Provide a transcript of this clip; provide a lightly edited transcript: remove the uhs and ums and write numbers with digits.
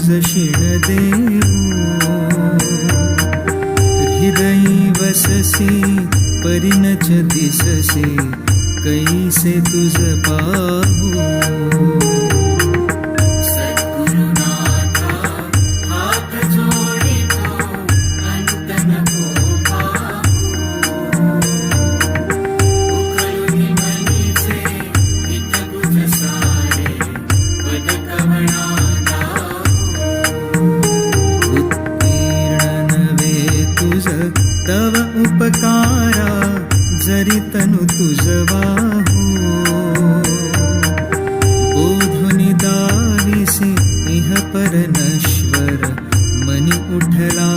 शिण देऊ हृदयी वससी परिणच दिससी कैसे तुझ पाहू सद्गुरुनाथा हात जोडितो अंत नको पाहू उखळून मनीचे हित तुझ सारे पद कवना उत्तीर्ण नव्हे तुझ तव उपकारा जरी तनु तुझ वाहू बोधुनि दाविसी इह पर नश्वर मनी उठला